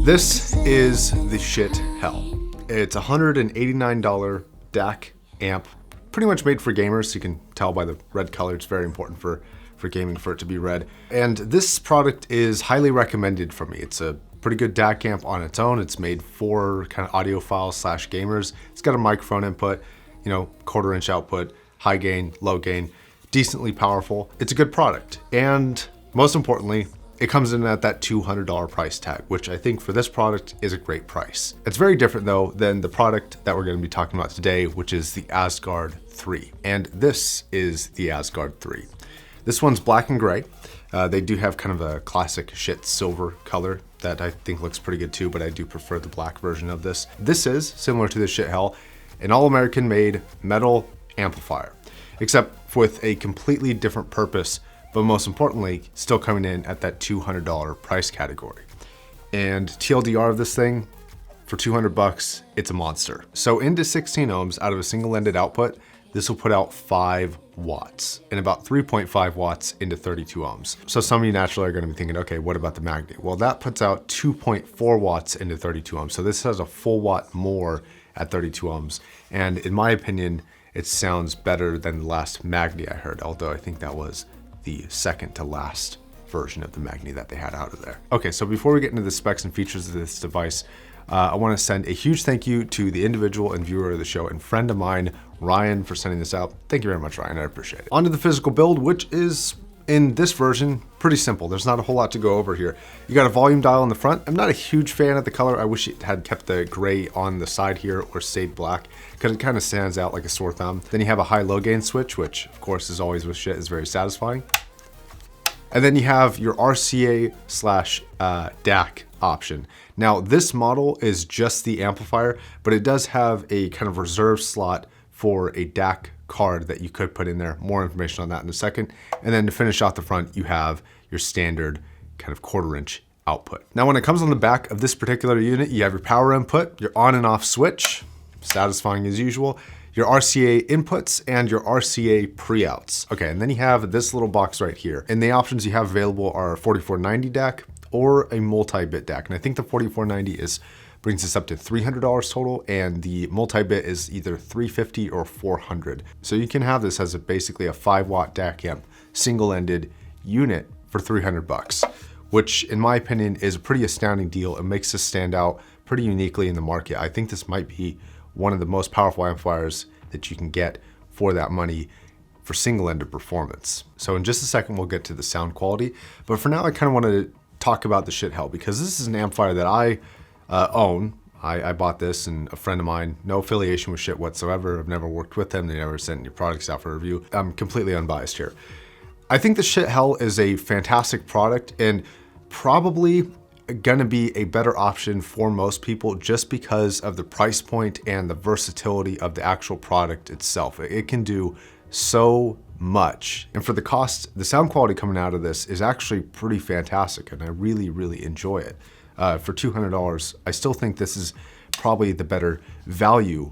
This is the Schiit Hel. It's a $189 DAC amp, pretty much made for gamers. You can tell by the red color, it's very important for gaming for it to be red. And this product is highly recommended for me. It's a pretty good DAC amp on its own. It's made for kind of audiophiles / gamers. It's got a microphone input, you know, 1/4 inch output, high gain, low gain, decently powerful. It's a good product. And most importantly, it comes in at that $200 price tag, which I think for this product is a great price. It's very different though than the product that we're going to be talking about today, which is the Asgard 3. And this is the Asgard 3. This one's black and gray. They do have kind of a classic Schiit silver color that I think looks pretty good too, but I do prefer the black version of this. This is, similar to the Schiit Hel, an all-American made metal amplifier, except with a completely different purpose, but most importantly, still coming in at that $200 price category. And TLDR of this thing, for 200 bucks, it's a monster. So into 16 ohms out of a single-ended output, this will put out 5 watts and about 3.5 watts into 32 ohms. So some of you naturally are going to be thinking, okay, what about the Magni? Well, that puts out 2.4 watts into 32 ohms. So this has a full watt more at 32 ohms. And in my opinion, it sounds better than the last Magni I heard, although I think that was the second to last version of the Magni that they had out of there. Okay, so before we get into the specs and features of this device, I want to send a huge thank you to the individual and viewer of the show and friend of mine, Ryan, for sending this out. Thank you very much, Ryan. I appreciate it. On to the physical build, which is, in this version, pretty simple. There's not a whole lot to go over here. You got a volume dial in the front. I'm not a huge fan of the color. I wish it had kept the gray on the side here or stayed black, because it kind of stands out like a sore thumb. Then you have a high-low gain switch, which of course is always with Schiit, is very satisfying. And then you have your RCA / DAC option. Now this model is just the amplifier, but it does have a kind of reserve slot for a DAC card that you could put in there. More information on that in a second. And then to finish off the front, you have your standard kind of 1/4 inch output. Now, when it comes on the back of this particular unit, you have your power input, your on and off switch, satisfying as usual, your RCA inputs, and your RCA pre-outs. Okay, and then you have this little box right here. And the options you have available are a 4490 DAC or a multi-bit DAC. And I think the 4490 brings us up to $300 total, and the multi-bit is either $350 or $400. So you can have this as basically a 5-watt DAC amp, single-ended unit for 300 bucks, which in my opinion is a pretty astounding deal. It makes this stand out pretty uniquely in the market. I think this might be one of the most powerful amplifiers that you can get for that money for single-ended performance. So in just a second, we'll get to the sound quality. But for now, I kind of want to talk about the Schiit Hel, because this is an amplifier that I own. I bought this, and a friend of mine, no affiliation with Schiit whatsoever. I've never worked with them. They never sent any products out for review. I'm completely unbiased here. I think the Schiit Hel is a fantastic product and probably gonna be a better option for most people just because of the price point and the versatility of the actual product itself. It can do so much. And for the cost, the sound quality coming out of this is actually pretty fantastic, and I really, really enjoy it. For $200, I still think this is probably the better value,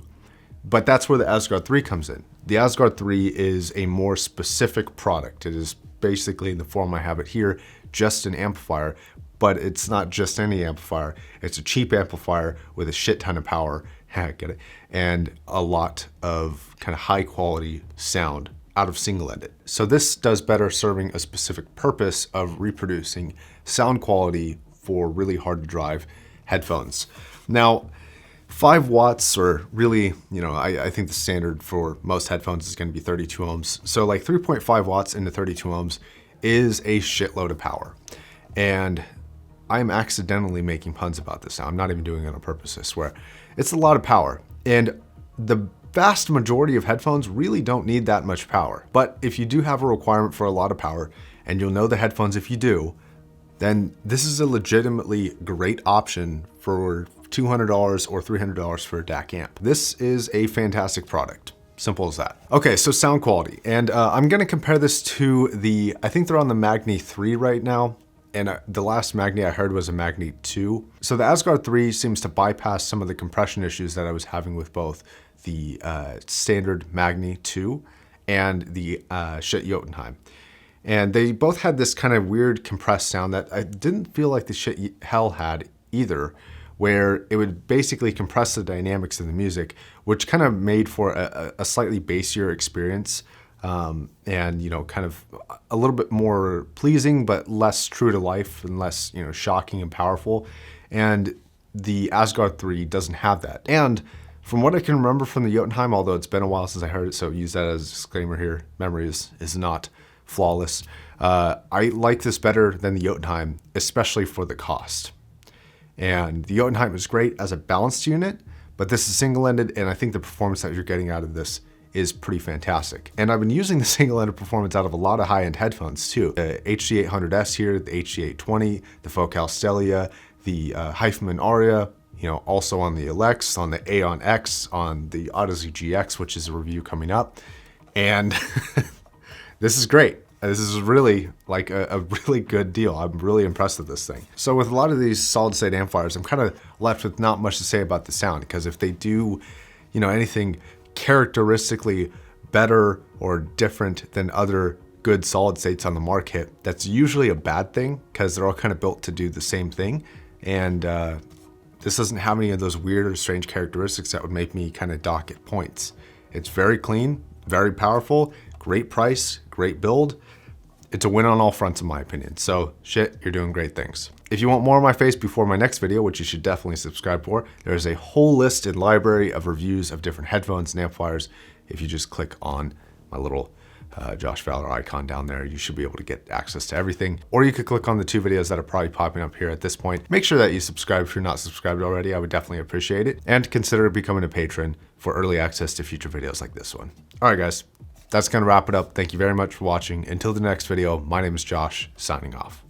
but that's where the Asgard 3 comes in. The Asgard 3 is a more specific product. It is basically, in the form I have it here, just an amplifier, but it's not just any amplifier. It's a cheap amplifier with a shit ton of power, get it, and a lot of kind of high quality sound out of single-ended. So this does better serving a specific purpose of reproducing sound quality for really hard to drive headphones. Now, 5 watts, or really, you know, I think the standard for most headphones is going to be 32 ohms. So like 3.5 watts into 32 ohms is a shitload of power. And I'm accidentally making puns about this now. I'm not even doing it on purpose, I swear. It's a lot of power. And the vast majority of headphones really don't need that much power. But if you do have a requirement for a lot of power, and you'll know the headphones if you do, then this is a legitimately great option for $200 or $300 for a DAC amp. This is a fantastic product. Simple as that. Okay, so sound quality. And I'm gonna compare this to I think they're on the Magni 3 right now. And the last Magni I heard was a Magni 2. So the Asgard 3 seems to bypass some of the compression issues that I was having with both the standard Magni 2 and the Schiit Jotunheim. And they both had this kind of weird compressed sound that I didn't feel like the Schiit Hel had either, where it would basically compress the dynamics of the music, which kind of made for a slightly bassier experience, and, you know, kind of a little bit more pleasing, but less true to life and less, you know, shocking and powerful. And the Asgard 3 doesn't have that. And from what I can remember from the Jotunheim, although it's been a while since I heard it, so use that as a disclaimer here, memory is not flawless. I like this better than the Jotunheim, especially for the cost. And the Jotunheim is great as a balanced unit, but this is single-ended, and I think the performance that you're getting out of this is pretty fantastic. And I've been using the single-ended performance out of a lot of high-end headphones too. The HD800S here, the HD820, the Focal Stellia, the Hyphaman Aria, you know, also on the Alex, on the Aeon X, on the Odyssey GX, which is a review coming up. And this is great. This is really like a really good deal. I'm really impressed with this thing. So with a lot of these solid state amplifiers, I'm kind of left with not much to say about the sound, because if they do, you know, anything characteristically better or different than other good solid states on the market, that's usually a bad thing, because they're all kind of built to do the same thing. And this doesn't have any of those weird or strange characteristics that would make me kind of dock at points. It's very clean, very powerful, great price, great build. It's a win on all fronts in my opinion. So Schiit, you're doing great things. If you want more of my face before my next video, which you should definitely subscribe for, there's a whole list and library of reviews of different headphones and amplifiers. If you just click on my little Josh Fowler icon down there, you should be able to get access to everything. Or you could click on the 2 videos that are probably popping up here at this point. Make sure that you subscribe if you're not subscribed already. I would definitely appreciate it. And consider becoming a patron for early access to future videos like this one. All right, guys. That's going to wrap it up. Thank you very much for watching. Until the next video, my name is Josh, signing off.